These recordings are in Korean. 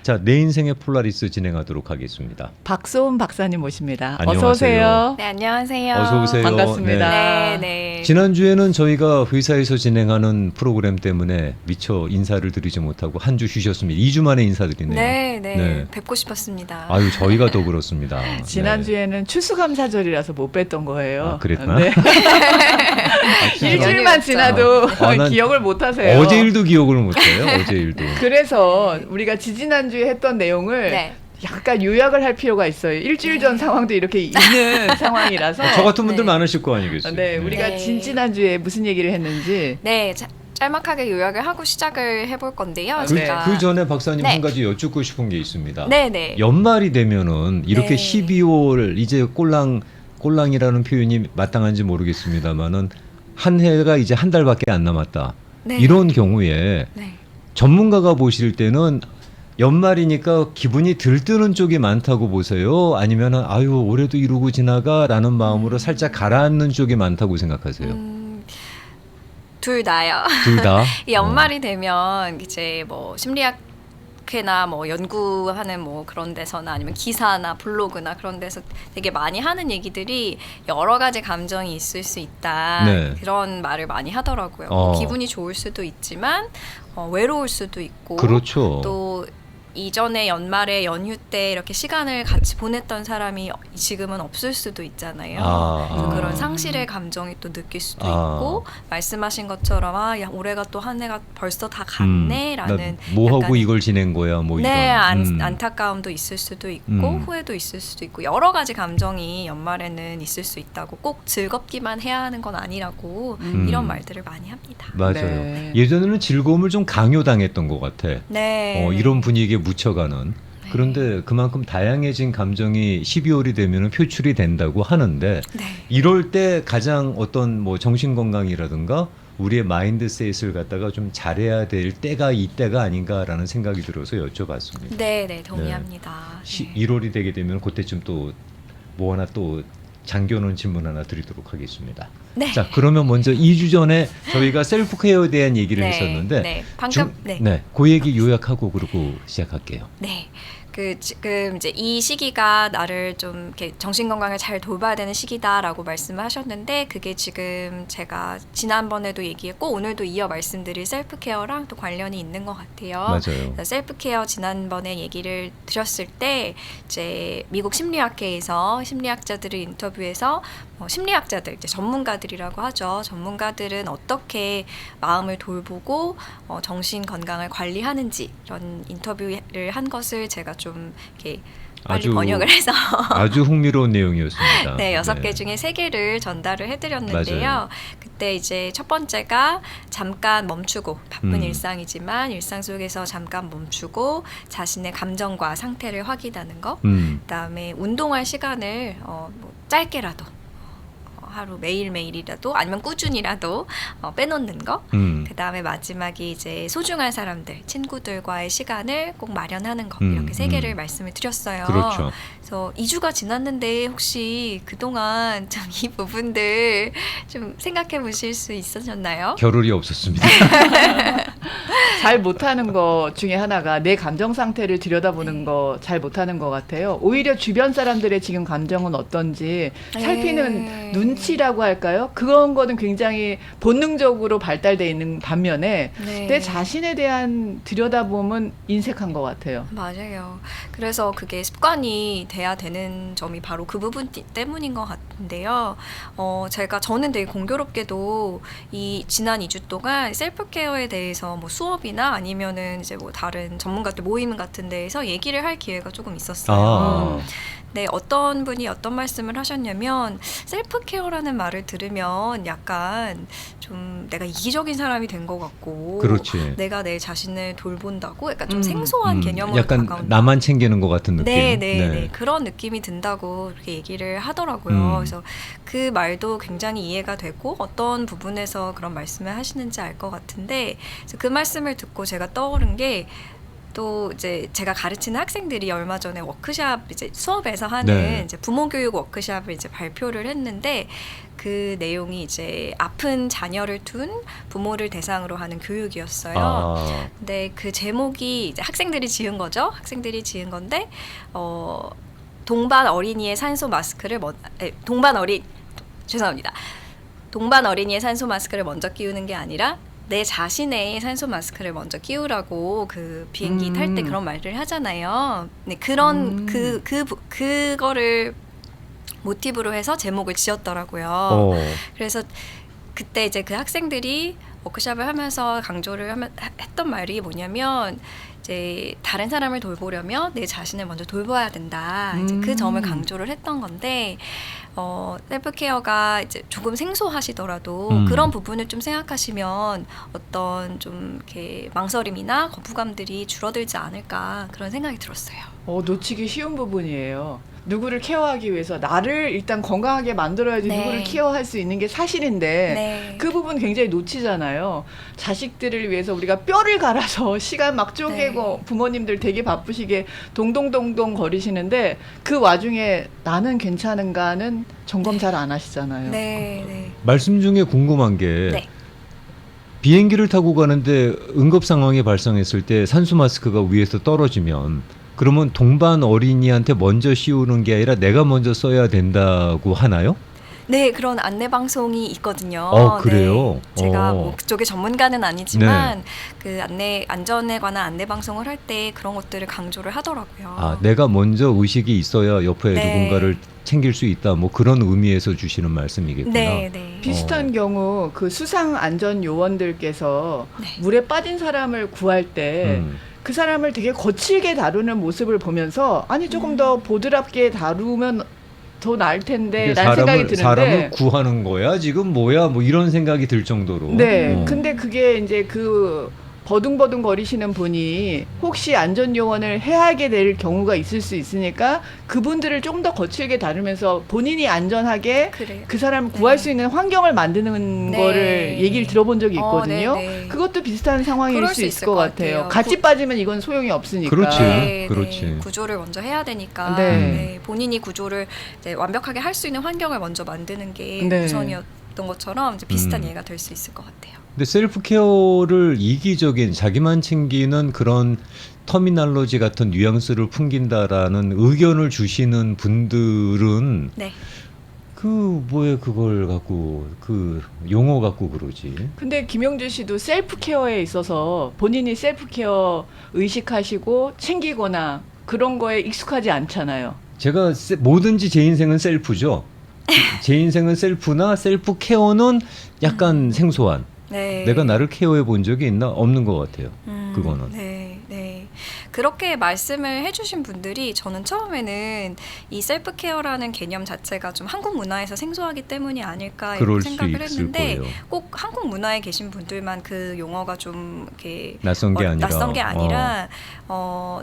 자, 내 인생의 폴라리스 진행하도록 하겠습니다. 박소은 박사님 모십니다. 안녕하세요. 어서 오세요. 네, 안녕하세요. 어서 오세요. 반갑습니다. 네, 네. 지난주에는 저희가 회사에서 진행하는 프로그램 때문에 미처 인사를 드리지 못하고 한 주 쉬셨습니다. 2주 만에 인사드리네요. 네, 네, 네. 뵙고 싶었습니다. 아유, 저희가 더 그렇습니다. 지난주에는 추수감사절이라서 못 뵀던 거예요. 아, 그랬나? 네. 일주일만 지나도 난 기억을 못 하세요. 어제 일도 기억을 못해요. 어제 일도. 그래서 우리가 지지난주에 했던 내용을 네. 약간 요약을 할 필요가 있어요. 일주일 전 상황도 이렇게 있는 상황이라서. 저 같은 분들 네. 많으실 거 아니겠어요. 네, 우리가 네. 지난주에 무슨 얘기를 했는지. 네, 짤막하게 요약을 하고 시작을 해볼 건데요. 그- 제가 그 전에 박사님 네. 한 가지 여쭙고 싶은 게 있습니다. 네, 네. 연말이 되면은 이렇게 네. 12월 이제 꼴랑이라는 표현이 마땅한지 모르겠습니다만은 한 해가 이제 한 달밖에 안 남았다. 네. 이런 경우에 네. 전문가가 보실 때는 연말이니까 기분이 들뜨는 쪽이 많다고 보세요? 아니면은 아유 올해도 이러고 지나가라는 마음으로 살짝 가라앉는 쪽이 많다고 생각하세요? 둘 다요. 둘 다. 이 연말이 되면 이제 뭐 심리학회나 뭐 연구하는 뭐 그런 데서나 아니면 기사나 블로그나 그런 데서 되게 많이 하는 얘기들이 여러 가지 감정이 있을 수 있다. 네. 그런 말을 많이 하더라고요. 기분이 좋을 수도 있지만 외로울 수도 있고 그렇죠. 또 이전에 연말에 연휴 때 이렇게 시간을 같이 보냈던 사람이 지금은 없을 수도 있잖아요. 그래서 그런 상실의 감정이 또 느낄 수도 있고 말씀하신 것처럼 야, 올해가 또 한 해가 벌써 다 갔네라는 뭐 하고 약간의 이걸 지낸 거야 뭐 네, 이런. 안타까움도 있을 수도 있고 후회도 있을 수도 있고 여러 가지 감정이 연말에는 있을 수 있다고 꼭 즐겁기만 해야 하는 건 아니라고 이런 말들을 많이 합니다. 맞아요. 네. 예전에는 즐거움을 좀 강요당했던 것 같아. 네. 이런 분위기에 묻혀가는. 그런데 그만큼 다양해진 감정이 12월이 되면 표출이 된다고 하는데 네. 이럴 때 가장 어떤 뭐 정신 건강이라든가 우리의 마인드셋을 갖다가 좀 잘해야 될 때가 이때가 아닌가라는 생각이 들어서 여쭤봤습니다. 네, 네, 동의합니다. 네. 1월이 되게 되면 그때쯤 또 뭐 하나 또 잠겨놓은 질문 하나 드리도록 하겠습니다. 네. 자, 그러면 먼저 2주 전에 저희가 셀프 케어에 대한 얘기를 네, 했었는데 네. 방금 그 얘기 요약하고 그러고 시작할게요. 네. 지금 이제 이 시기가 나를 좀 이렇게 정신 건강을 잘 돌봐야 되는 시기다라고 말씀을 하셨는데 그게 지금 제가 지난번에도 얘기했고 오늘도 이어 말씀드릴 셀프 케어랑 또 관련이 있는 것 같아요. 맞아요. 셀프 케어 지난번에 얘기를 드렸을 때 이제 미국 심리학회에서 심리학자들을 인터뷰해서 심리학자들 이제 전문가들이라고 하죠. 전문가들은 어떻게 마음을 돌보고 정신 건강을 관리하는지 이런 인터뷰를 한 것을 제가 좀 이렇게 빨리 번역을 해서 아주 흥미로운 내용이었습니다. 네, 6개 중에 3개를 전달을 해드렸는데요. 맞아요. 그때 이제 첫 번째가 잠깐 멈추고 바쁜 일상이지만 일상 속에서 잠깐 멈추고 자신의 감정과 상태를 확인하는 거. 그다음에 운동할 시간을 뭐 짧게라도 하루 매일매일이라도 아니면 꾸준히라도 빼놓는 거. 그 다음에 마지막이 이제 소중한 사람들, 친구들과의 시간을 꼭 마련하는 거. 이렇게 3개를 말씀을 드렸어요. 그렇죠. 그래서 2주가 지났는데 혹시 그동안 좀 이 부분들 좀 생각해 보실 수 있으셨나요? 겨를이 없었습니다. 잘 못하는 거 중에 하나가 내 감정 상태를 들여다보는 거 잘 못하는 것 같아요. 오히려 주변 사람들의 지금 감정은 어떤지 살피는 눈치라고 할까요? 그런 거는 굉장히 본능적으로 발달돼 있는 반면에 내 자신에 대한 들여다봄은 인색한 것 같아요. 맞아요. 그래서 그게 습관이 돼야 되는 점이 바로 그 부분 때문인 것 같은데요. 저는 되게 공교롭게도 이 지난 2주 동안 셀프 케어에 대해서 뭐 수업이나 아니면은 이제 뭐 다른 전문가들 모임 같은 데에서 얘기를 할 기회가 조금 있었어요. 네, 어떤 분이 어떤 말씀을 하셨냐면 셀프 케어라는 말을 들으면 약간 좀 내가 이기적인 사람이 된 것 같고 그렇지. 내가 내 자신을 돌본다고 약간 좀 생소한 개념으로 약간 다가온다. 나만 챙기는 것 같은 느낌. 네. 그런 느낌이 든다고 그렇게 얘기를 하더라고요. 그래서 그 말도 굉장히 이해가 되고 어떤 부분에서 그런 말씀을 하시는지 알 것 같은데 그래서 그 말씀을 듣고 제가 떠오른 게 또 이제 제가 가르치는 학생들이 얼마 전에 워크샵 이제 수업에서 하는 네. 이제 부모 교육 워크샵을 이제 발표를 했는데 그 내용이 이제 아픈 자녀를 둔 부모를 대상으로 하는 교육이었어요. 아, 근데 그 제목이 이제 학생들이 지은 거죠. 학생들이 지은 건데 동반 어린이의 산소 마스크를 동반 어린이의 산소 마스크를 먼저 끼우는 게 아니라 내 자신의 산소 마스크를 먼저 끼우라고 그 비행기 탈 때 그런 말을 하잖아요. 네, 그런 그거를 모티브로 해서 제목을 지었더라고요. 그래서 그때 이제 그 학생들이 워크숍을 하면서 했던 말이 뭐냐면 이제 다른 사람을 돌보려면 내 자신을 먼저 돌봐야 된다. 이제 그 점을 강조를 했던 건데 셀프케어가 이제 조금 생소하시더라도 그런 부분을 좀 생각하시면 어떤 좀 이렇게 망설임이나 거부감들이 줄어들지 않을까 그런 생각이 들었어요. 놓치기 쉬운 부분이에요. 누구를 케어하기 위해서 나를 일단 건강하게 만들어야지 네. 누구를 케어할 수 있는 게 사실인데 네. 그 부분 굉장히 놓치잖아요. 자식들을 위해서 우리가 뼈를 갈아서 시간 막 쪼개고 네. 부모님들 되게 바쁘시게 동동동동 거리시는데 그 와중에 나는 괜찮은가는 점검 잘 안 하시잖아요. 네, 네. 말씀 중에 궁금한 게 네. 비행기를 타고 가는데 응급 상황이 발생했을 때 산소 마스크가 위에서 떨어지면 그러면 동반 어린이한테 먼저 씌우는 게 아니라 내가 먼저 써야 된다고 하나요? 네, 그런 안내 방송이 있거든요. 그래요? 네, 제가 뭐 그쪽의 전문가는 아니지만 그 안전에 관한 안내 방송을 할 때 그런 것들을 강조를 하더라고요. 내가 먼저 의식이 있어야 옆에 네. 누군가를 챙길 수 있다. 뭐 그런 의미에서 주시는 말씀이겠구나. 네, 네. 비슷한 경우 그 수상 안전 요원들께서 네. 물에 빠진 사람을 구할 때 그 사람을 되게 거칠게 다루는 모습을 보면서 아니 조금 더 보드랍게 다루면 더 나을 텐데 이게 라는 생각이 드는데 사람을 구하는 거야? 지금 뭐야? 뭐 이런 생각이 들 정도로. 네. 근데 그게 이제 그 버둥버둥 거리시는 분이 혹시 안전 요원을 해하게 될 경우가 있을 수 있으니까 그분들을 좀 더 거칠게 다루면서 본인이 안전하게 그래요. 그 사람을 구할 네. 수 있는 환경을 만드는 네. 거를 얘기를 들어본 적이 있거든요. 네. 그것도 비슷한 상황일 그럴 수 있을 것 같아요. 같이 빠지면 이건 소용이 없으니까. 그렇지. 네, 그렇지. 네. 구조를 먼저 해야 되니까 네. 네, 본인이 구조를 이제 완벽하게 할 수 있는 환경을 먼저 만드는 게 네. 우선이었던 것처럼 이제 비슷한 예가 될 수 있을 것 같아요. 근데 셀프 케어를 이기적인 자기만 챙기는 그런 터미널로지 같은 뉘앙스를 풍긴다라는 의견을 주시는 분들은 네. 그걸 갖고 그 용어 갖고 그러지. 근데 김용주 씨도 셀프 케어에 있어서 본인이 셀프 케어 의식하시고 챙기거나 그런 거에 익숙하지 않잖아요. 제가 뭐든지 제 인생은 셀프죠. 제 인생은 셀프나 셀프 케어는 약간 생소한. 네. 내가 나를 케어해 본 적이 있나? 없는 것 같아요. 그거는. 네, 네. 그렇게 말씀을 해주신 분들이 저는 처음에는 이 셀프 케어라는 개념 자체가 좀 한국 문화에서 생소하기 때문이 아닐까 이렇게 그럴 수 생각을 있을 했는데 거예요. 꼭 한국 문화에 계신 분들만 그 용어가 좀 이렇게 낯선 게 아니라. 낯선 게 아니라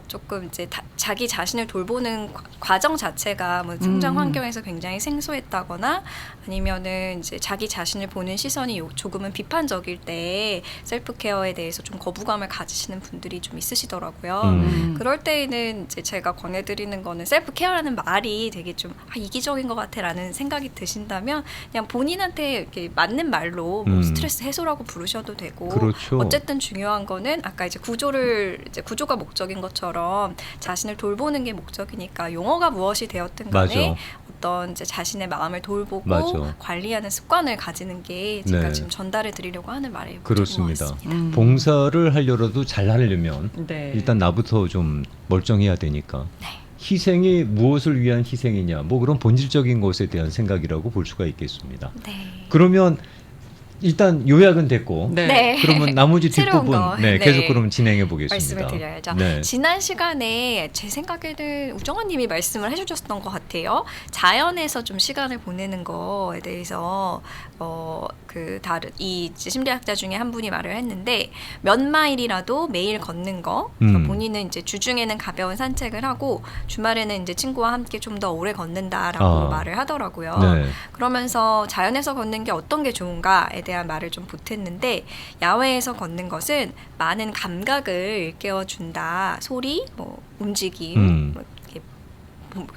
조금 이제 자기 자신을 돌보는 과정 자체가 뭐 성장 환경에서 굉장히 생소했다거나 아니면은 이제 자기 자신을 보는 시선이 조금은 비판적일 때 셀프 케어에 대해서 좀 거부감을 가지시는 분들이 좀 있으시더라고요. 그럴 때에는 이제 제가 권해드리는 거는 셀프 케어라는 말이 되게 좀 이기적인 것 같아라는 생각이 드신다면 그냥 본인한테 이렇게 맞는 말로 뭐 스트레스 해소라고 부르셔도 되고 그렇죠. 어쨌든 중요한 거는 아까 이제 구조가 목적인 것처럼 자신을 돌보는 게 목적이니까 용어가 무엇이 되었든 간에 맞아. 어떤 이제 자신의 마음을 돌보고 맞아. 관리하는 습관을 가지는 게 제가 네. 지금 전달해 드리려고 하는 말이에요. 그렇습니다. 봉사를 하려라도 잘 하려면 네. 일단 나부터 좀 멀쩡해야 되니까. 네. 희생이 무엇을 위한 희생이냐, 뭐 그런 본질적인 것에 대한 생각이라고 볼 수가 있겠습니다. 네. 그러면 일단 요약은 됐고, 네. 네. 그러면 나머지 새로운 뒷부분 거. 네, 네. 계속 그럼 진행해 보겠습니다. 말씀을 드려야죠. 네. 지난 시간에 제 생각에는 우정아님이 말씀을 해주셨던 것 같아요. 자연에서 좀 시간을 보내는 거에 대해서 이 심리학자 중에 한 분이 말을 했는데 몇 마일이라도 매일 걷는 거. 그러니까 본인은 이제 주중에는 가벼운 산책을 하고 주말에는 이제 친구와 함께 좀 더 오래 걷는다라고 말을 하더라고요. 네. 그러면서 자연에서 걷는 게 어떤 게 좋은가에 대한 말을 좀 보탰는데 야외에서 걷는 것은 많은 감각을 일깨워준다. 소리, 뭐 움직임, 뭐 이렇게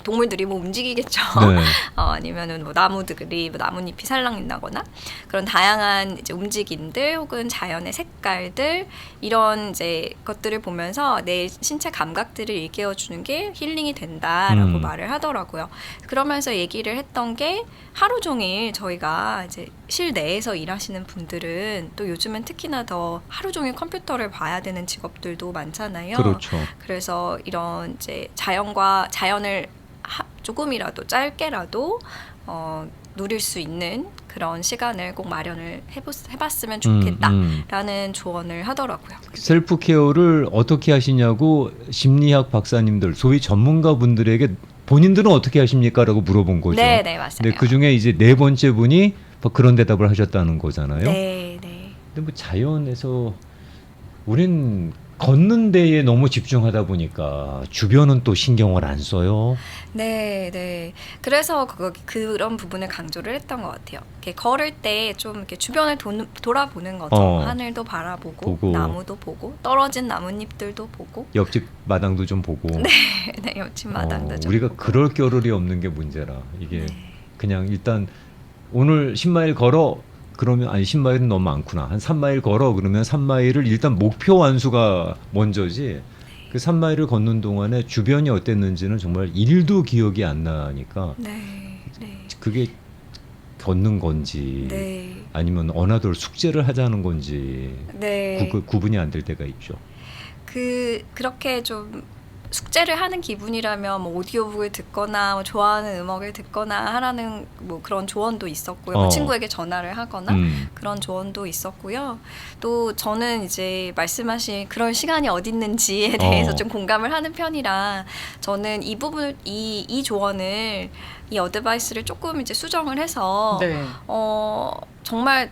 동물들이 뭐 움직이겠죠. 네. 아니면은 뭐 나무들이 뭐 나뭇잎이 살랑인다거나 그런 다양한 이제 움직임들 혹은 자연의 색깔들 이런 이제 것들을 보면서 내 신체 감각들을 일깨워주는 게 힐링이 된다라고 말을 하더라고요. 그러면서 얘기를 했던 게 하루 종일 저희가 이제 실내에서 일하시는 분들은 또 요즘은 특히나 더 하루 종일 컴퓨터를 봐야 되는 직업들도 많잖아요. 그렇죠. 그래서 이런 이제 자연을 조금이라도 짧게라도 누릴 수 있는 그런 시간을 꼭 마련을 해봤으면 좋겠다라는 조언을 하더라고요. 셀프 케어를 어떻게 하시냐고 심리학 박사님들, 소위 전문가 분들에게 본인들은 어떻게 하십니까? 라고 물어본 거죠. 네, 맞아요. 근데 그 중에 이제 네 번째 분이 뭐 그런 대답을 하셨다는 거잖아요. 네. 근데 뭐 자연에서 우린 걷는 데에 너무 집중하다 보니까 주변은 또 신경을 안 써요. 네. 그래서 그런 부분을 강조를 했던 것 같아요. 이렇게 걸을 때 좀 이렇게 주변을 돌아보는 거죠. 하늘도 바라보고, 나무도 보고, 떨어진 나뭇잎들도 보고. 옆집 마당도 좀 보고. 네, 옆집 마당도 좀 우리가 보고. 그럴 겨를이 없는 게 문제라. 이게 그냥 일단 오늘 10마일 걸어. 그러면 아니 10마일은 너무 많구나. 한 3마일 걸어 그러면 3마일을 일단 목표 완수가 먼저지. 그 3마일을 걷는 동안에 주변이 어땠는지는 정말 1도 기억이 안 나니까 네. 그게 걷는 건지 아니면 어나덜 숙제를 하자는 건지 구분이 안 될 때가 있죠. 그렇게 좀 숙제를 하는 기분이라면 뭐 오디오북을 듣거나 뭐 좋아하는 음악을 듣거나 하라는 뭐 그런 조언도 있었고요. 뭐 친구에게 전화를 하거나 그런 조언도 있었고요. 또 저는 이제 말씀하신 그런 시간이 어디 있는지에 대해서 좀 공감을 하는 편이라 저는 이 부분을 이 조언을 이 어드바이스를 조금 이제 수정을 해서 정말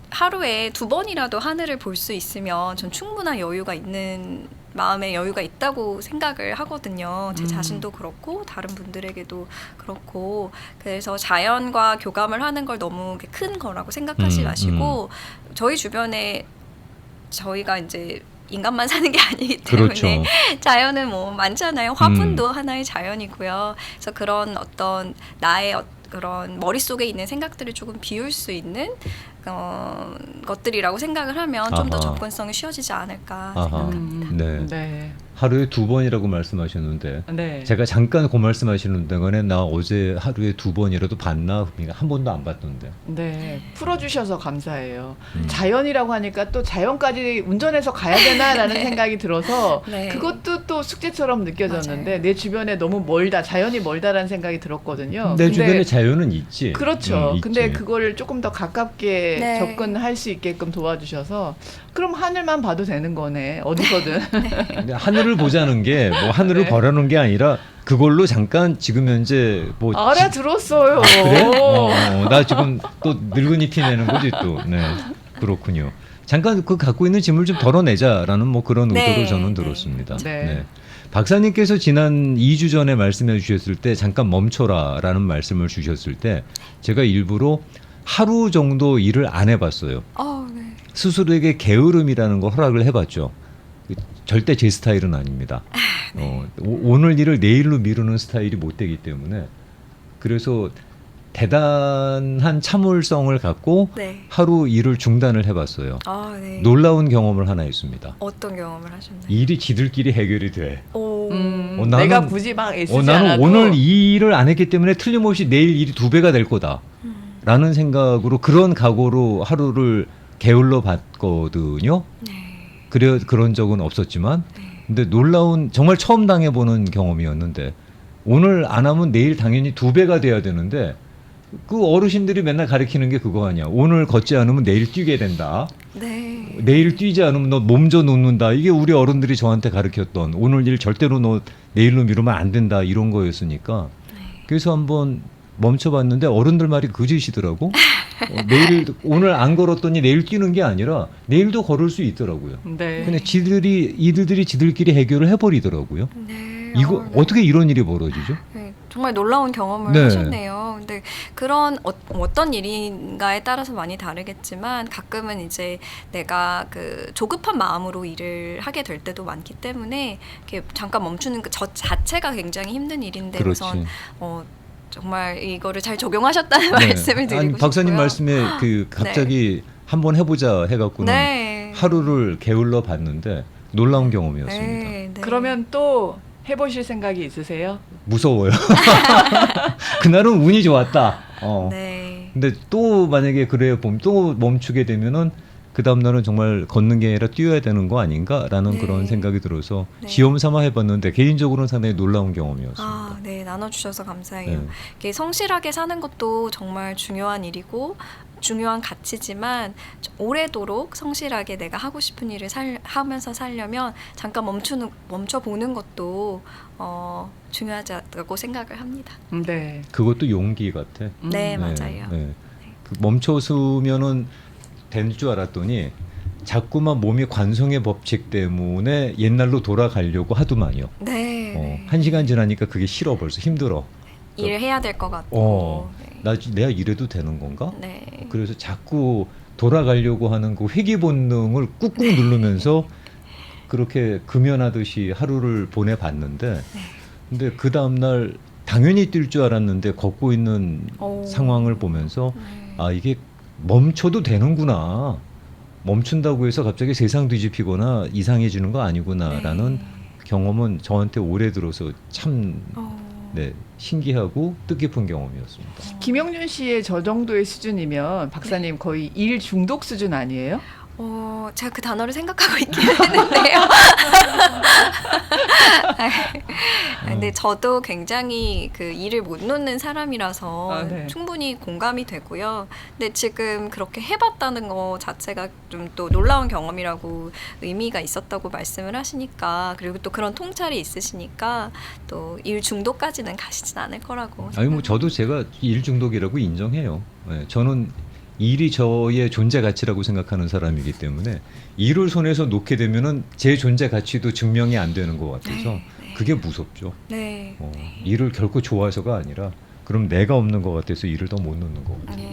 하루에 2번이라도 하늘을 볼 수 있으면 전 충분한 여유가 있는 마음의 여유가 있다고 생각을 하거든요. 제 자신도 그렇고 다른 분들에게도 그렇고 그래서 자연과 교감을 하는 걸 너무 큰 거라고 생각하지 마시고 저희 주변에 저희가 이제 인간만 사는 게 아니기 때문에 그렇죠. 자연은 뭐 많잖아요. 화분도 하나의 자연이고요. 그래서 그런 어떤 나의 그런 머릿속에 있는 생각들을 조금 비울 수 있는 것들이라고 생각을 하면 좀 더 접근성이 쉬워지지 않을까 생각합니다. 네. 하루에 2번이라고 말씀하셨는데 네. 제가 잠깐 그 말씀하시는 동안에 나 어제 하루에 2번이라도 봤나? 그러니까 한 번도 안 봤던데. 네, 풀어주셔서 감사해요. 자연이라고 하니까 또 자연까지 운전해서 가야 되나라는 생각이 들어서 그것도 또 숙제처럼 느껴졌는데 내 주변에 너무 멀다, 자연이 멀다라는 생각이 들었거든요. 내 주변에 자연은 있지. 그렇죠. 있지. 근데 그거를 조금 더 가깝게 접근할 수 있게끔 도와주셔서 그럼 하늘만 봐도 되는 거네. 어디서든. 근데 하늘을 보자는 게 뭐 하늘을 보라는 게 아니라 그걸로 잠깐 지금 현재 뭐 알아들었어요. 그래? 나 지금 또 늙은이 피 내는 거지 또. 네. 그렇군요. 잠깐 그 갖고 있는 짐을 좀 덜어내자라는 뭐 그런 의도로 저는 들었습니다. 네. 박사님께서 지난 2주 전에 말씀해 주셨을 때 잠깐 멈춰라라는 말씀을 주셨을 때 제가 일부러 하루 정도 일을 안 해봤어요. 스스로에게 게으름이라는 거 허락을 해봤죠. 절대 제 스타일은 아닙니다. 오늘 일을 내일로 미루는 스타일이 못 되기 때문에 그래서 대단한 참을성을 갖고 하루 일을 중단을 해봤어요. 놀라운 경험을 하나 했습니다. 어떤 경험을 하셨나요? 일이 지들끼리 해결이 돼. 내가 굳이 막 애쓰지 나는 않아도 오늘 이 일을 안 했기 때문에 틀림없이 내일 일이 2배가 될 거다. 라는 생각으로 그런 각오로 하루를 게을러 봤거든요. 그런 적은 없었지만 근데 놀라운 정말 처음 당해보는 경험이었는데 오늘 안 하면 내일 당연히 2배가 돼야 되는데 그 어르신들이 맨날 가르치는 게 그거 아니야. 오늘 걷지 않으면 내일 뛰게 된다. 내일 뛰지 않으면 너 몸져 놓는다. 이게 우리 어른들이 저한테 가르쳤던 오늘 일 절대로 너 내일로 미루면 안 된다 이런 거였으니까 그래서 한번 멈춰봤는데 어른들 말이 그짓이더라고. 오늘 안 걸었더니 내일 뛰는 게 아니라 내일도 걸을 수 있더라고요. 근데 이들들이 지들끼리 해결을 해버리더라고요. 이거 네. 어떻게 이런 일이 벌어지죠? 네, 정말 놀라운 경험을 네. 하셨네요. 근데 그런 어떤 일인가에 따라서 많이 다르겠지만 가끔은 이제 내가 그 조급한 마음으로 일을 하게 될 때도 많기 때문에 이렇게 잠깐 멈추는 그 저 자체가 굉장히 힘든 일인데 그렇지. 우선 정말 이거를 잘 적용하셨다는 네. 말씀을 드리고 아니, 박사님 싶고요. 말씀에 그 갑자기 한번 해보자 해갖고는 네. 하루를 게을러 봤는데 놀라운 경험이었습니다. 네, 네. 그러면 또 해보실 생각이 있으세요? 무서워요. 그날은 운이 좋았다. 네. 근데 또 만약에 그래 보면 또 멈추게 되면은 그 다음 날은 정말 걷는 게 아니라 뛰어야 되는 거 아닌가라는 네. 그런 생각이 들어서 네. 시험 삼아 해봤는데 개인적으로는 상당히 놀라운 경험이었습니다. 아, 네, 나눠주셔서 감사해요. 네. 이게 성실하게 사는 것도 정말 중요한 일이고 중요한 가치지만 오래도록 성실하게 내가 하고 싶은 일을 하면서 살려면 잠깐 멈춰보는 것도 중요하다고 생각을 합니다. 네. 그것도 용기 같아. 네, 맞아요. 네. 그 멈춰서면은 된 줄 알았더니 자꾸만 몸이 관성의 법칙 때문에 옛날로 돌아가려고 하더만요. 네. 한 시간 지나니까 그게 싫어 벌써 힘들어. 일을 해야 될 것 같고. 네. 내가 이래도 되는 건가? 네. 그래서 자꾸 돌아가려고 하는 그 회귀 본능을 꾹꾹 누르면서 그렇게 금연하듯이 하루를 보내봤는데 근데 그 다음날 당연히 뛸 줄 알았는데 걷고 있는 오. 상황을 보면서 네. 아 이게 멈춰도 되는구나. 멈춘다고 해서 갑자기 세상 뒤집히거나 이상해지는 거 아니구나라는 네. 경험은 저한테 오래 들어서 참 네. 신기하고 뜻깊은 경험이었습니다. 김영준 씨의 저 정도의 수준이면 박사님 거의 일 중독 수준 아니에요? 제가 그 단어를 생각하고 있긴 했는데요. 근데 저도 굉장히 그 일을 못 놓는 사람이라서 네. 충분히 공감이 되고요. 근데 지금 그렇게 해봤다는 거 자체가 좀 또 놀라운 경험이라고 의미가 있었다고 말씀을 하시니까 그리고 또 그런 통찰이 있으시니까 또 일 중독까지는 가시진 않을 거라고. 아니 뭐 저도 제가 일 중독이라고 인정해요. 네, 저는 일이 저의 존재 가치라고 생각하는 사람이기 때문에 일을 손에서 놓게 되면은 제 존재 가치도 증명이 안 되는 것 같아서 네. 그게 무섭죠. 네. 일을 결코 좋아해서가 아니라 그럼 내가 없는 것 같아서 일을 더 못 놓는 것 같아요.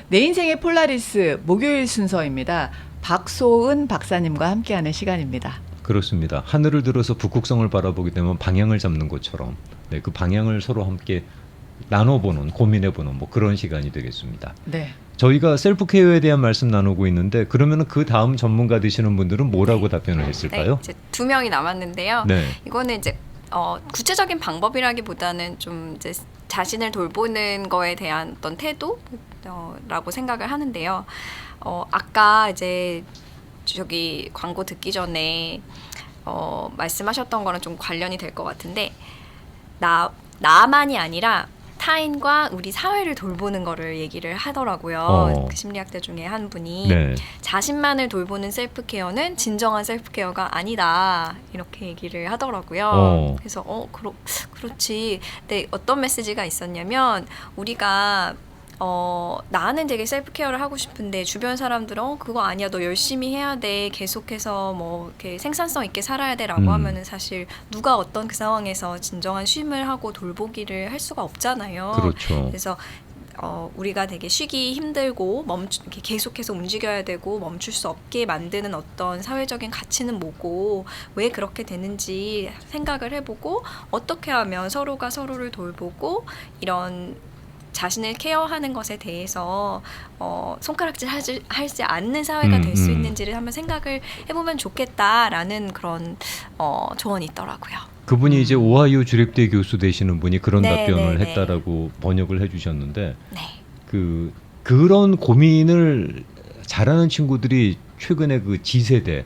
내 인생의 폴라리스 목요일 순서입니다. 박소은 박사님과 함께하는 시간입니다. 그렇습니다. 하늘을 들어서 북극성을 바라보게 되면 방향을 잡는 것처럼 그 방향을 서로 함께 나눠보는 고민해보는 뭐 그런 시간이 되겠습니다. 네. 저희가 셀프 케어에 대한 말씀 나누고 있는데 그러면은 그 다음 전문가 되시는 분들은 뭐라고 답변을 했을까요? 이제 2명이 남았는데요. 네. 이거는 이제 구체적인 방법이라기보다는 좀 이제 자신을 돌보는 거에 대한 어떤 태도라고 생각을 하는데요. 아까 이제 저기 광고 듣기 전에 말씀하셨던 거랑 좀 관련이 될 것 같은데 나만이 아니라 타인과 우리 사회를 돌보는 거를 얘기를 하더라고요. 그 심리학자 중에 한 분이 네. 자신만을 돌보는 셀프케어는 진정한 셀프케어가 아니다 이렇게 얘기를 하더라고요. 그래서 그렇지. 근데 어떤 메시지가 있었냐면 우리가 나는 되게 셀프케어를 하고 싶은데 주변 사람들은 그거 아니야 너 열심히 해야 돼 계속해서 뭐 이렇게 생산성 있게 살아야 돼라고 하면은 사실 누가 어떤 그 상황에서 진정한 쉼을 하고 돌보기를 할 수가 없잖아요. 그렇죠. 그래서 우리가 되게 쉬기 힘들고 이렇게 계속해서 움직여야 되고 멈출 수 없게 만드는 어떤 사회적인 가치는 뭐고 왜 그렇게 되는지 생각을 해보고 어떻게 하면 서로가 서로를 돌보고 이런 자신을 케어하는 것에 대해서 손가락질 하지 않는 사회가 될 수 있는지를 한번 생각을 해보면 좋겠다라는 그런 조언이 있더라고요. 그분이 이제 오하이오 주립대 교수 되시는 분이 그런 네, 답변을 네, 했다라고 번역을 해주셨는데 네. 그런 고민을 잘하는 친구들이 최근에 그 G세대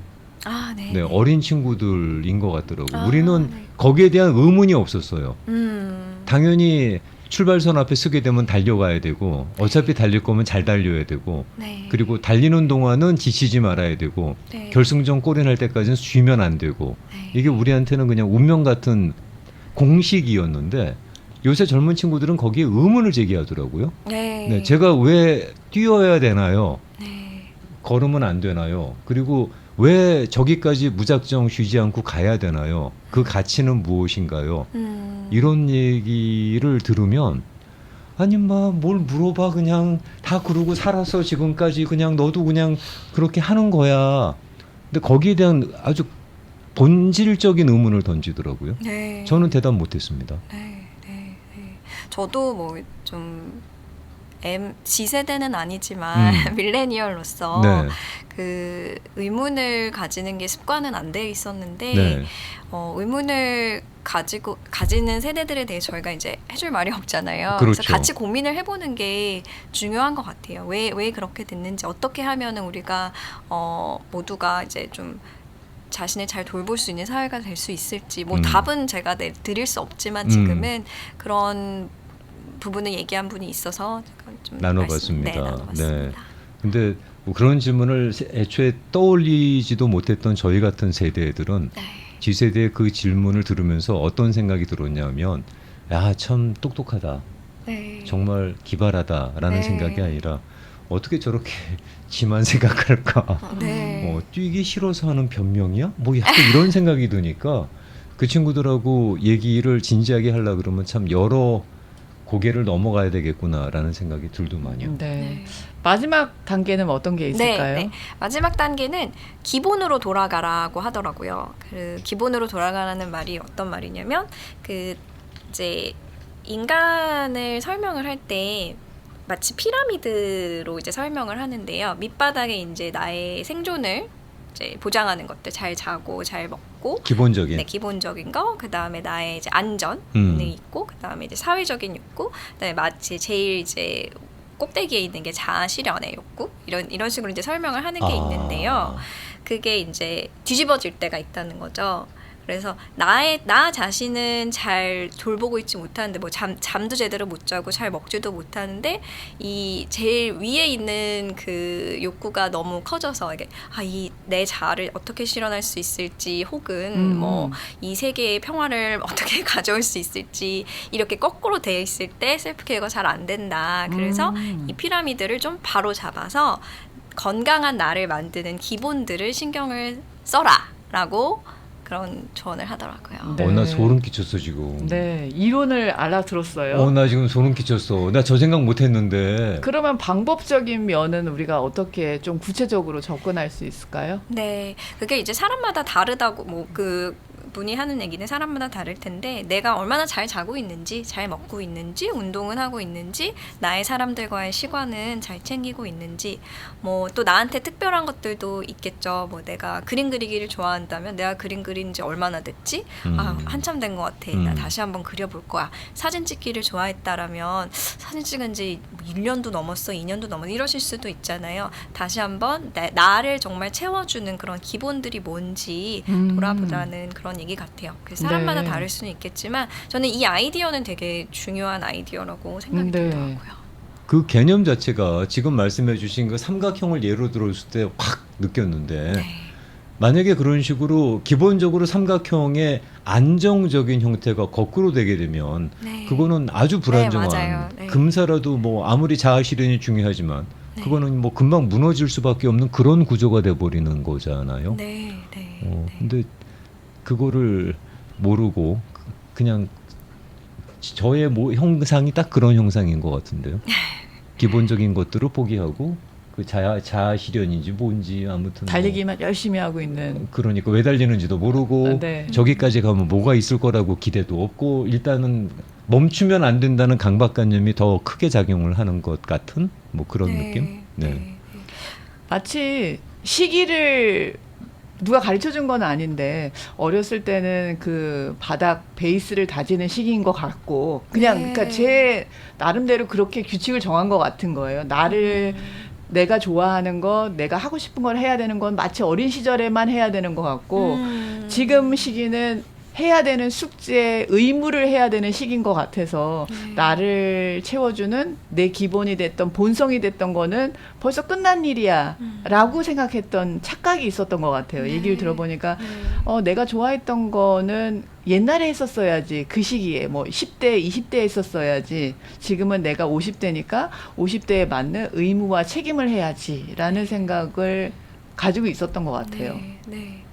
네. 어린 친구들인 것 같더라고요. 아, 우리는 네. 거기에 대한 의문이 없었어요. 음. 당연히 출발선 앞에 서게 되면 달려가야 되고 어차피 달릴 거면 잘 달려야 되고 네. 그리고 달리는 동안은 지치지 말아야 되고 네. 결승전 골이 날 때까지는 쉬면 안 되고 네. 이게 우리한테는 그냥 운명 같은 공식이었는데 요새 젊은 친구들은 거기에 의문을 제기하더라고요. 네. 네, 제가 왜 뛰어야 되나요? 네. 걸으면 안 되나요? 그리고 왜 저기까지 무작정 쉬지 않고 가야 되나요? 그 가치는 무엇인가요? 이런 얘기를 들으면 아니 뭘 물어봐 그냥 다 그러고 살아서 지금까지 그냥 너도 그냥 그렇게 하는 거야. 근데 거기에 대한 아주 본질적인 의문을 던지더라고요. 네. 저는 대답 못했습니다. 네, 네, 네. 저도 뭐 좀 G세대는 아니지만 밀레니얼로서 네. 그 의문을 가지는 게 습관은 안 돼 있었는데 네. 의문을 가지는 세대들에 대해 저희가 이제 해줄 말이 없잖아요. 그렇죠. 그래서 같이 고민을 해보는 게 중요한 것 같아요. 왜 그렇게 됐는지, 어떻게 하면은 우리가 모두가 이제 좀 자신을 잘 돌볼 수 있는 사회가 될 수 있을지, 뭐 답은 제가 드릴 수 없지만 지금은 그런 부분을 얘기한 분이 있어서 제가 좀 나눠봤습니다. 네, 나눠봤습니다. 근데 뭐 그런 질문을 애초에 떠올리지도 못했던 저희 같은 세대들은 네. G세대의 그 질문을 들으면서 어떤 생각이 들었냐면 야, 참 똑똑하다. 네. 정말 기발하다라는 네. 생각이 아니라 어떻게 저렇게 지만 생각할까? 네. 뛰기 싫어서 하는 변명이야? 뭐 약간 이런 생각이 드니까 그 친구들하고 얘기를 진지하게 하려 그러면 참 여러 고개를 넘어가야 되겠구나라는 생각이 들더만요. 네. 마지막 단계는 어떤 게 있을까요? 네. 마지막 단계는 기본으로 돌아가라고 하더라고요. 그 기본으로 돌아가라는 말이 어떤 말이냐면 그 이제 인간을 설명을 할 때 마치 피라미드로 이제 설명을 하는데요. 밑바닥에 이제 나의 생존을 이제 보장하는 것들, 잘 자고 잘 먹고, 기본적인. 네, 기본적인 거, 그 다음에 나의 이제 안전이 있고, 그 다음에 이제 사회적인 욕구, 그다음에 마치 제일 이제 꼭대기에 있는 게 자아 실현의 욕구, 이런 식으로 이제 설명을 하는 게 있는데요. 그게 이제 뒤집어질 때가 있다는 거죠. 그래서 나 자신은 잘 돌보고 있지 못하는데 뭐 잠도 제대로 못 자고 잘 먹지도 못하는데 이 제일 위에 있는 그 욕구가 너무 커져서 이게 이 내 자아를 어떻게 실현할 수 있을지 혹은 뭐 이 세계의 평화를 어떻게 가져올 수 있을지 이렇게 거꾸로 되어 있을 때 셀프케어가 잘 안 된다. 그래서 이 피라미드를 좀 바로 잡아서 건강한 나를 만드는 기본들을 신경을 써라라고 그런 조언을 하더라고요. 네. 나 소름 끼쳤어 지금. 네, 이론을 알아들었어요. 나 지금 소름 끼쳤어. 나 저 생각 못했는데. 그러면 방법적인 면은 우리가 어떻게 좀 구체적으로 접근할 수 있을까요? 네, 그게 이제 사람마다 다르다고 뭐 그 분이 하는 얘기는 사람마다 다를 텐데 내가 얼마나 잘 자고 있는지, 잘 먹고 있는지, 운동은 하고 있는지, 나의 사람들과의 시간은 잘 챙기고 있는지, 뭐 또 나한테 특별한 것들도 있겠죠. 뭐 내가 그림 그리기를 좋아한다면 내가 그림 그린 지 얼마나 됐지? 한참 된 것 같아. 나 다시 한번 그려볼 거야. 사진 찍기를 좋아했다라면 사진 찍은 지 1년도 넘었어, 2년도 넘었어 이러실 수도 있잖아요. 다시 한번 나를 정말 채워주는 그런 기본들이 뭔지 돌아보자는 그런 얘기 같아요. 그래서 사람마다 네. 다를 수는 있겠지만 저는 이 아이디어는 되게 중요한 아이디어라고 생각이 네. 들더라고요. 그 개념 자체가 지금 말씀해 주신 그 삼각형을 예로 들었을 때 확 느꼈는데 네. 만약에 그런 식으로 기본적으로 삼각형의 안정적인 형태가 거꾸로 되게 되면 네. 그거는 아주 불안정한 맞아요. 네. 금사라도 뭐 아무리 자아 실현이 중요하지만 네. 그거는 뭐 금방 무너질 수밖에 없는 그런 구조가 돼 버리는 거잖아요. 네, 네, 네. 근데 그거를 모르고 그냥 저의 형상이 딱 그런 형상인 것 같은데요. 기본적인 것들을 포기하고 그 자아 실현인지 뭔지 아무튼 달리기만 열심히 하고 있는. 그러니까 왜 달리는지도 모르고 네. 저기까지 가면 뭐가 있을 거라고 기대도 없고 일단은 멈추면 안 된다는 강박관념이 더 크게 작용을 하는 것 같은 뭐 그런 네, 느낌. 네. 마치 시기를 누가 가르쳐 준 건 아닌데 어렸을 때는 그 바닥 베이스를 다지는 시기인 것 같고 그냥 네. 그러니까 제 나름대로 그렇게 규칙을 정한 것 같은 거예요. 나를 내가 좋아하는 거, 내가 하고 싶은 걸 해야 되는 건 마치 어린 시절에만 해야 되는 것 같고 지금 시기는 해야 되는 숙제, 의무를 해야 되는 시기인 것 같아서 나를 채워주는 내 기본이 됐던 본성이 됐던 거는 벌써 끝난 일이야 라고 생각했던 착각이 있었던 것 같아요. 얘기를 들어보니까 내가 좋아했던 거는 옛날에 했었어야지. 그 시기에 뭐 10대, 20대에 했었어야지. 지금은 내가 50대니까 50대에 맞는 의무와 책임을 해야지 라는 생각을 가지고 있었던 것 같아요. 네, 네.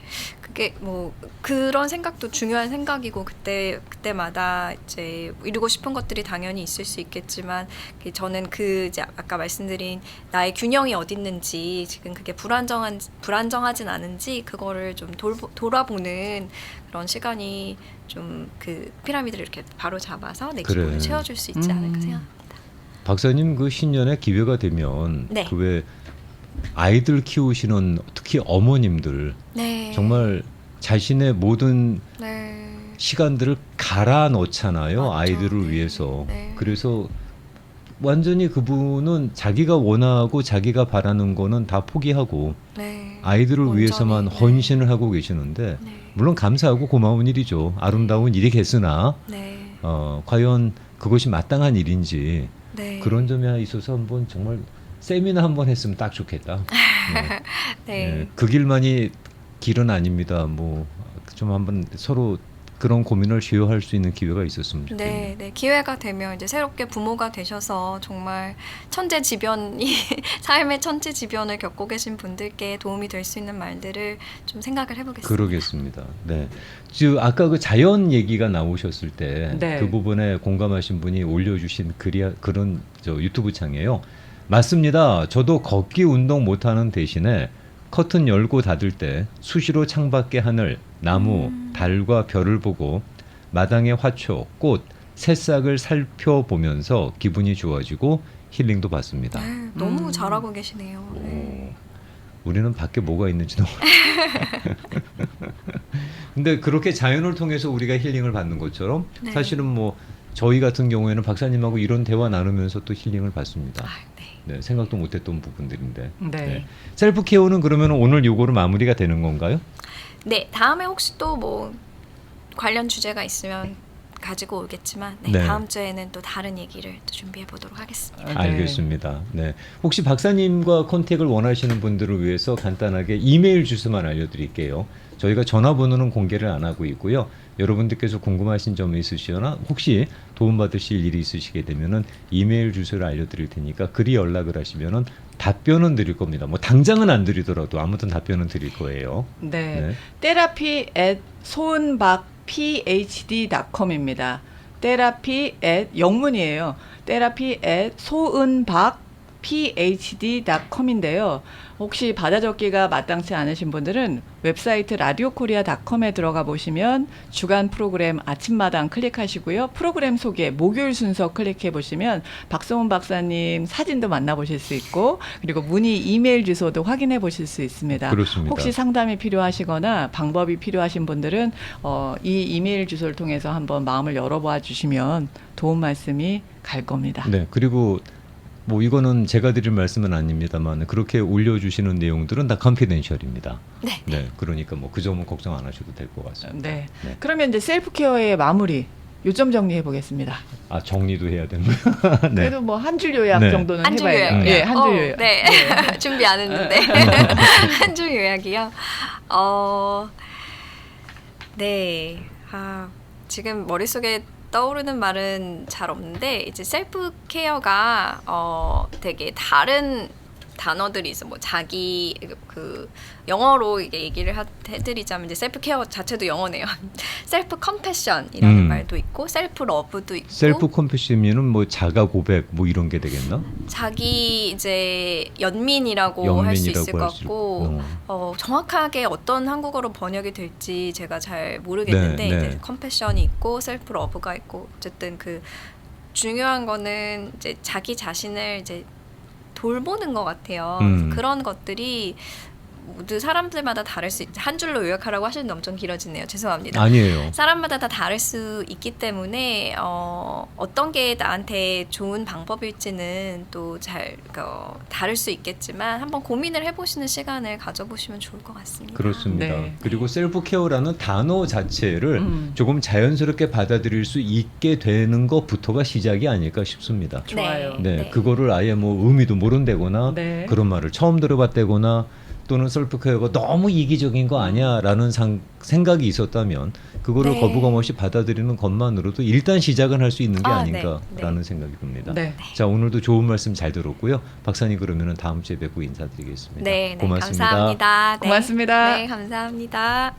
그게 뭐 그런 생각도 중요한 생각이고 그때마다 이제 이루고 싶은 것들이 당연히 있을 수 있겠지만 저는 그 이제 아까 말씀드린 나의 균형이 어디 있는지 지금 그게 불안정하진 않은지 그거를 좀 돌아보는 그런 시간이 좀 그 피라미드를 이렇게 바로 잡아서 내 그래. 기분을 채워줄 수 있지 않을까 생각합니다. 박사님 그 신년에 기회가 되면 네. 그 왜 아이들 키우시는 특히 어머님들 네. 정말 자신의 모든 네. 시간들을 갈아 넣잖아요. 맞죠. 아이들을 네. 위해서. 네. 그래서 완전히 그분은 자기가 원하고 자기가 바라는 거는 다 포기하고 네. 아이들을 온전히, 위해서만 네. 헌신을 하고 계시는데 네. 물론 감사하고 고마운 일이죠. 아름다운 일이겠으나 네. 과연 그것이 마땅한 일인지 네. 그런 점에 있어서 한번 정말 세미나 한번 했으면 딱 좋겠다. 네. 네. 그 길만이 길은 아닙니다. 뭐 좀 한번 서로 그런 고민을 쉐어할 수 있는 기회가 있었으면 좋겠네요. 네, 네. 기회가 되면 이제 새롭게 부모가 되셔서 정말 천재지변이 삶의 천재지변을 겪고 계신 분들께 도움이 될 수 있는 말들을 좀 생각을 해보겠습니다. 그러겠습니다. 네. 즉 아까 그 자연 얘기가 나오셨을 때 네. 그 부분에 공감하신 분이 올려주신 그런 저 유튜브 창이에요. 맞습니다. 저도 걷기 운동 못하는 대신에 커튼 열고 닫을 때 수시로 창밖의 하늘, 나무, 달과 별을 보고 마당의 화초, 꽃, 새싹을 살펴보면서 기분이 좋아지고 힐링도 받습니다. 네, 너무 잘하고 계시네요. 네. 우리는 밖에 뭐가 있는지도 근데 그렇게 자연을 통해서 우리가 힐링을 받는 것처럼 네. 사실은 뭐 저희 같은 경우에는 박사님하고 이런 대화 나누면서 또 힐링을 받습니다. 아, 네. 네, 생각도 못했던 부분들인데. 네. 셀프 케어는 그러면 오늘 요거로 마무리가 되는 건가요? 네, 다음에 혹시 또 뭐 관련 주제가 있으면 가지고 오겠지만 네, 네. 다음 주에는 또 다른 얘기를 또 준비해 보도록 하겠습니다. 네. 알겠습니다. 네. 혹시 박사님과 컨택을 원하시는 분들을 위해서 간단하게 이메일 주소만 알려드릴게요. 저희가 전화번호는 공개를 안 하고 있고요. 여러분들께서 궁금하신 점이 있으시거나 혹시 도움받으실 일이 있으시게 되면은 이메일 주소를 알려드릴 테니까 그리 연락을 하시면은 답변은 드릴 겁니다. 뭐 당장은 안 드리더라도 아무튼 답변은 드릴 거예요. 네. 네. 테라피 at so은박phd.com입니다. 테라피 at 영문이에요. 테라피 at so은박phd.com인데요. 혹시 받아적기가 마땅치 않으신 분들은 웹사이트 라디오코리아.com에 들어가 보시면 주간 프로그램 아침마당 클릭하시고요. 프로그램 소개 목요일 순서 클릭해 보시면 박성훈 박사님 사진도 만나보실 수 있고 그리고 문의 이메일 주소도 확인해 보실 수 있습니다. 그렇습니다. 혹시 상담이 필요하시거나 방법이 필요하신 분들은 이 이메일 주소를 통해서 한번 마음을 열어봐 주시면 도움 말씀이 갈 겁니다. 네. 그리고 뭐 이거는 제가 드릴 말씀은 아닙니다만 그렇게 올려주시는 내용들은 다 컨피덴셜입니다. 네. 네. 그러니까 뭐 그 점은 걱정 안 하셔도 될 것 같습니다. 네. 네. 그러면 이제 셀프 케어의 마무리 요점 정리해 보겠습니다. 아 정리도 해야 되는 거요? 네. 그래도 뭐 한 줄 요약 네. 정도는 한 줄 해봐야 요약이요? 예, 한 줄 요약. 네. 준비 안 했는데. 한 줄 요약이요. 네. 지금 머릿속에 떠오르는 말은 잘 없는데 이제 셀프 케어가 되게 다른 단어들이 있어. 뭐 자기 그 영어로 이게 얘기를 해드리자면 이제 셀프 케어 자체도 영어네요. 셀프 컴패션이라는 말도 있고 셀프 러브도 있고. 셀프 컴패션이면 뭐 자가 고백 뭐 이런 게 되겠나? 자기 이제 연민이라고 할 수 있을 것 같고 정확하게 어떤 한국어로 번역이 될지 제가 잘 모르겠는데 네, 네. 이제 컴패션이 있고 셀프 러브가 있고 어쨌든 그 중요한 거는 이제 자기 자신을 이제 돌보는 것 같아요. 그런 것들이 모두 사람들마다 다를 수 있죠. 한 줄로 요약하라고 하시는데 엄청 길어지네요. 죄송합니다. 아니에요. 사람마다 다 다를 수 있기 때문에 어떤 게 나한테 좋은 방법일지는 또 잘 다를 수 있겠지만 한번 고민을 해보시는 시간을 가져보시면 좋을 것 같습니다. 그렇습니다. 네. 그리고 셀프 케어라는 단어 자체를 조금 자연스럽게 받아들일 수 있게 되는 것부터가 시작이 아닐까 싶습니다. 좋아요. 네, 그거를 아예 뭐 의미도 모른다거나 네. 그런 말을 처음 들어봤다거나 또는 셀프케어가 너무 이기적인 거 아니야라는 생각이 있었다면 그거를 네. 거부감 없이 받아들이는 것만으로도 일단 시작은 할 수 있는 게 아, 아닌가라는 네. 생각이 듭니다. 네. 자, 오늘도 좋은 말씀 잘 들었고요. 박사님 그러면은 다음 주에 뵙고 인사드리겠습니다. 네, 네, 고맙습니다. 감사합니다. 네. 고맙습니다. 네, 감사합니다.